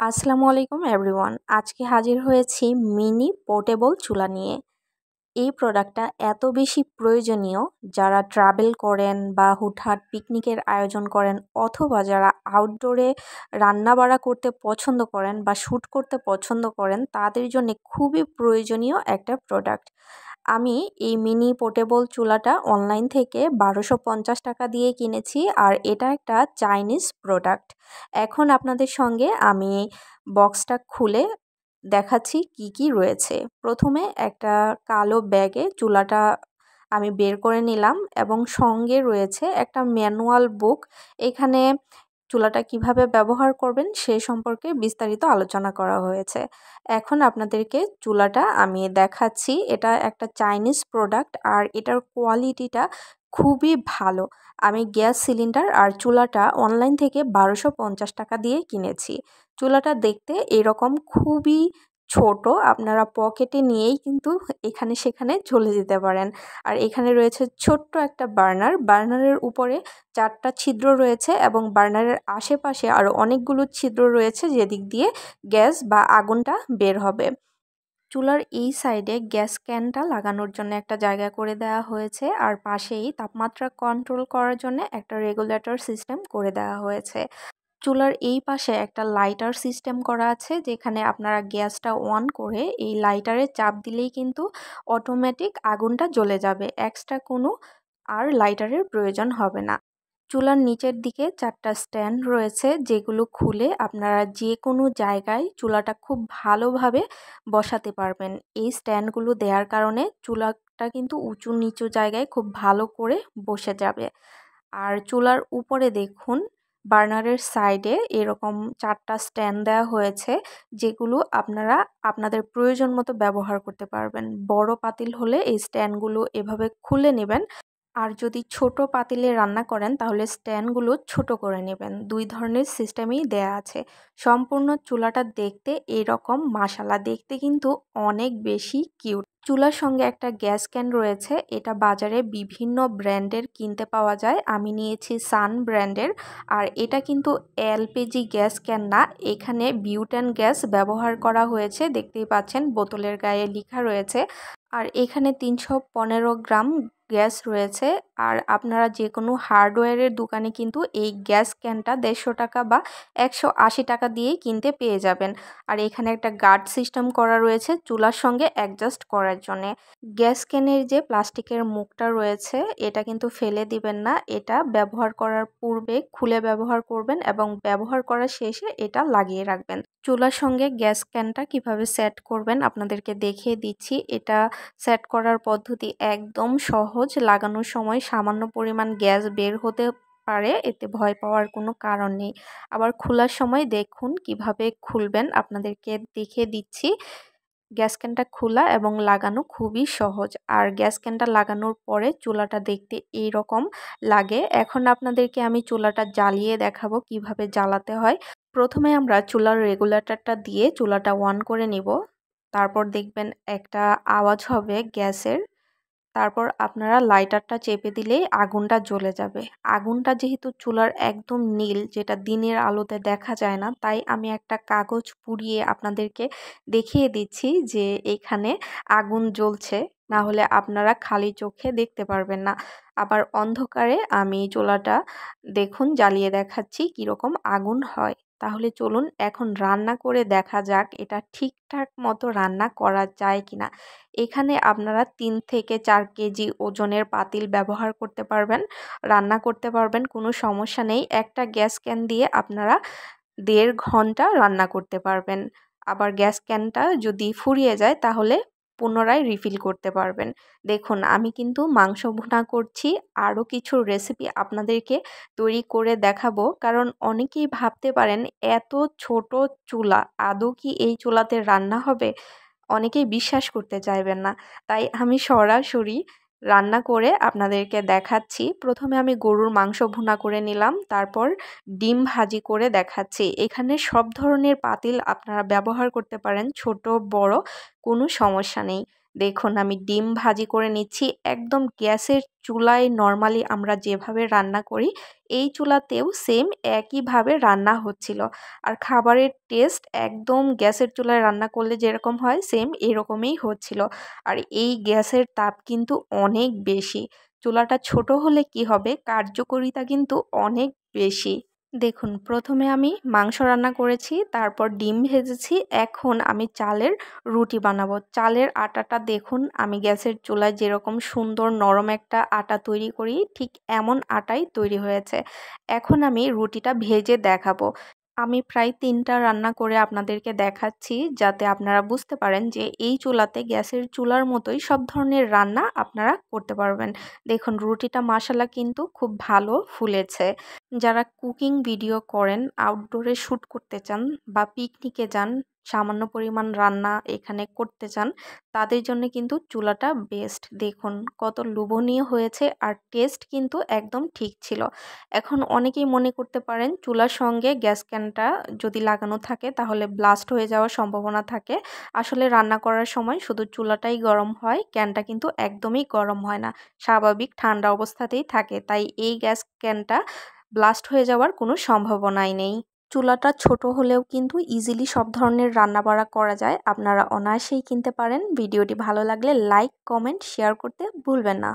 আসসালামু আলাইকুম এভরিওয়ান। আজকে হাজির হয়েছি মিনি পোর্টেবল চুলা নিয়ে। এই প্রোডাক্টটা এত বেশি প্রয়োজনীয় যারা ট্রাভেল করেন বা হুটহাট পিকনিকের আয়োজন করেন, অথবা যারা আউটডোরে রান্নাবাড়া করতে পছন্দ করেন বা শ্যুট করতে পছন্দ করেন, তাদের জন্য খুবই প্রয়োজনীয় একটা প্রোডাক্ট। আমি এই মিনি পোর্টেবল চুলাটা অনলাইন থেকে ১২৫০ টাকা দিয়ে কিনেছি, আর এটা একটা চাইনিজ প্রোডাক্ট। এখন আপনাদের সঙ্গে আমি বক্সটা খুলে দেখাচ্ছি কি কি রয়েছে। প্রথমে একটা কালো ব্যাগে চুলাটা আমি বের করে নিলাম এবং সঙ্গে রয়েছে একটা ম্যানুয়াল বুক। এখানে চুলাটা কিভাবে ব্যবহার করবেন সে সম্পর্কে বিস্তারিত আলোচনা করা হয়েছে। এখন আপনাদেরকে চুলাটা আমি দেখাচ্ছি। এটা একটা চাইনিজ প্রোডাক্ট আর এটার কোয়ালিটিটা খুবই ভালো। আমি গ্যাস সিলিন্ডার আর চুলাটা অনলাইন থেকে ১২৫০ টাকা দিয়ে কিনেছি। চুলাটা দেখতে এরকম খুবই ছোট, আপনারা পকেটে নিয়েই কিন্তু এখানে সেখানে চলে যেতে পারেন। আর এখানে রয়েছে ছোট্ট একটা বার্নারের উপরে ৪টা ছিদ্র রয়েছে এবং বার্নারের আশেপাশে আরও অনেকগুলো ছিদ্র রয়েছে যেদিক দিয়ে গ্যাস বা আগুনটা বের হবে। চুলার এই সাইডে গ্যাস ক্যানটা লাগানোর জন্য একটা জায়গা করে দেওয়া হয়েছে, আর পাশেই তাপমাত্রা কন্ট্রোল করার জন্য একটা রেগুলেটর সিস্টেম করে দেওয়া হয়েছে। চুলার এই পাশে একটা লাইটার সিস্টেম করা আছে, যেখানে আপনারা গ্যাসটা অন করে এই লাইটারে চাপ দিলেই কিন্তু অটোমেটিক আগুনটা জ্বলে যাবে। এক্সট্রা কোনো আর লাইটারের প্রয়োজন হবে না। চুলার নিচের দিকে 4টা স্ট্যান্ড রয়েছে, যেগুলো খুলে আপনারা যে কোনো জায়গায় চুলাটা খুব ভালোভাবে বসাতে পারবেন। এই স্ট্যান্ডগুলো দেওয়ার কারণে চুলাটা কিন্তু উঁচু নিচু জায়গায় খুব ভালো করে বসে যাবে। আর চুলার উপরে দেখুন, বার্নারের সাইডে এরকম 4টা স্ট্যান্ড দেওয়া হয়েছে, যেগুলো আপনারা আপনাদের প্রয়োজন মতো ব্যবহার করতে পারবেন। বড় পাতিল হলে এই স্ট্যান্ডগুলো এভাবে খুলে নেবেন, আর যদি ছোট পাতিলে রান্না করেন তাহলে স্ট্যান্ডগুলো ছোট করে নেবেন। 2 ধরনের সিস্টেমই দেয়া আছে। সম্পূর্ণ চুলাটা দেখতে এরকম, মাশাআল্লাহ দেখতে কিন্তু অনেক বেশি কিউট। চুলার সঙ্গে একটা গ্যাস ক্যান রয়েছে, এটা বাজারে বিভিন্ন ব্র্যান্ডের কিনতে পাওয়া যায়। আমি নিয়েছি সান ব্র্যান্ডের। আর এটা কিন্তু এলপিজি গ্যাস ক্যান না, এখানে বিউটেন গ্যাস ব্যবহার করা হয়েছে। দেখতেই পাচ্ছেন বোতলের গায়ে লেখা রয়েছে। আর এখানে 315 গ্রাম গ্যাস রয়েছে। আর আপনারা যে কোনো হার্ডওয়্যারের দোকানে কিন্তু এই গ্যাস ক্যানটা 150 টাকা বা 180 টাকা দিয়েই কিনতে পেয়ে যাবেন। আর এখানে একটা গার্ড সিস্টেম করা রয়েছে চুলার সঙ্গে অ্যাডজাস্ট করার জন্যে। গ্যাস ক্যানের যে প্লাস্টিকের মুখটা রয়েছে, এটা কিন্তু ফেলে দিবেন না। এটা ব্যবহার করার পূর্বে খুলে ব্যবহার করবেন এবং ব্যবহার করার শেষে এটা লাগিয়ে রাখবেন। চুলার সঙ্গে গ্যাস ক্যানটা কিভাবে সেট করবেন আপনাদেরকে দেখিয়ে দিচ্ছি। এটা সেট করার পদ্ধতি একদম সহজ। লাগানোর সময় সামান্য পরিমাণ গ্যাস বের হতে পারে, এতে ভয় পাওয়ার কোনো কারণ নেই। আবার খোলার সময় দেখুন কিভাবে খুলবেন, আপনাদেরকে দেখিয়ে দিচ্ছি। গ্যাস ক্যানটা খোলা এবং লাগানো খুবই সহজ। আর গ্যাস ক্যানটা লাগানোর পরে চুলাটা দেখতে এই রকম লাগে। এখন আপনাদেরকে আমি চুলাটা জ্বালিয়ে দেখাবো কিভাবে জ্বালাতে হয়। প্রথমে আমরা চুলার রেগুলেটরটা দিয়ে চুলাটা অন করে নিব। তারপর দেখবেন একটা আওয়াজ হবে গ্যাসের। তারপর আপনারা লাইটারটা চেপে দিলেই আগুনটা জ্বলে যাবে। আগুনটা যেহেতু চুলার একদম নীল, যেটা দিনের আলোতে দেখা যায় না, তাই আমি একটা কাগজ পুড়িয়ে আপনাদেরকে দেখিয়ে দিচ্ছি যে এখানে আগুন জ্বলছে। না হলে আপনারা খালি চোখে দেখতে পারবেন না। আবার অন্ধকারে আমি চুলাটা দেখুন জ্বালিয়ে দেখাচ্ছি কীরকম আগুন হয়। তাহলে চলুন এখন রান্না করে দেখা যাক এটা ঠিকঠাক মতো রান্না করা যায় কিনা। এখানে আপনারা 3 থেকে 4 কেজি ওজনের পাতিল ব্যবহার করতে পারবেন, রান্না করতে পারবেন, কোনো সমস্যা নেই। একটা গ্যাস ক্যান দিয়ে আপনারা 1.5 ঘন্টা রান্না করতে পারবেন। আবার গ্যাস ক্যানটা যদি ফুরিয়ে যায় তাহলে পুনরায় রিফিল করতে পারবেন। দেখুন আমি কিন্তু মাংস ভুনা করছি, আরও কিছু রেসিপি আপনাদেরকে তৈরি করে দেখাবো। কারণ অনেকেই ভাবতে পারেন এত ছোট চুলা, আদৌ কি এই চুলাতে রান্না হবে? অনেকেই বিশ্বাস করতে চাইবেন না। তাই আমি সরাসরি রান্না করে আপনাদেরকে দেখাচ্ছি। প্রথমে আমি গরুর মাংস ভুনা করে নিলাম, তারপর ডিম ভাজি করে দেখাচ্ছি। এখানে সব ধরনের পাতিল আপনারা ব্যবহার করতে পারেন, ছোট বড় কোনো সমস্যা নেই। দেখুন আমি ডিম ভাজি করে নিচ্ছি একদম গ্যাসের চুলায়। নর্মালি আমরা যেভাবে রান্না করি এই চুলাতেও সেম একইভাবে রান্না হচ্ছিল, আর খাবারের টেস্ট একদম গ্যাসের চুলায় রান্না করলে যেরকম হয় সেম এরকমই হচ্ছিল। আর এই গ্যাসের তাপ কিন্তু অনেক বেশি। চুলাটা ছোট হলে কি হবে, কার্যকারিতা কিন্তু অনেক বেশি। দেখুন প্রথমে আমি মাংস রান্না করেছি, তারপর ডিম ভেজেছি, এখন আমি চালের রুটি বানাবো। চালের আটাটা দেখুন আমি গ্যাসের চুলায় যেরকম সুন্দর নরম একটা আটা তৈরি করি ঠিক এমন আটাই তৈরি হয়েছে। এখন আমি রুটিটা ভেজে দেখাবো। আমি প্রায় ৩টা রান্না করে আপনাদেরকে দেখাচ্ছি যাতে আপনারা বুঝতে পারেন যে এই চুলাতে গ্যাসের চুলার মতোই সব ধরনের রান্না আপনারা করতে পারবেন। দেখুন রুটিটা মাশাআল্লাহ কিন্তু খুব ভালো ফুলেছে। যারা কুকিং ভিডিও করেন, আউটডোরে শ্যুট করতে চান বা পিকনিকে যান, সামান্য পরিমাণ রান্না এখানে করতে চান, তাদের জন্য কিন্তু চুলাটা বেস্ট। দেখুন কত লোভনীয় হয়েছে আর টেস্ট কিন্তু একদম ঠিক ছিল। এখন অনেকেই মনে করতে পারেন চুলার সঙ্গে গ্যাস ক্যানটা যদি লাগানো থাকে তাহলে ব্লাস্ট হয়ে যাওয়ার সম্ভাবনা থাকে। আসলে রান্না করার সময় শুধু চুলাটাই গরম হয়, ক্যানটা কিন্তু একদমই গরম হয় না, স্বাভাবিক ঠান্ডা অবস্থাতেই থাকে। তাই এই গ্যাস ক্যানটা ব্লাস্ট হয়ে যাওয়ার কোনো সম্ভাবনাই নেই। চুলাটা ছোট হলেও কিন্তু ইজিলি সব ধরনের রান্নাবাড়া করা যায়। আপনারা অনায়াসেই কিনতে পারেন। ভিডিওটি ভালো লাগলে লাইক, কমেন্ট, শেয়ার করতে ভুলবেন না।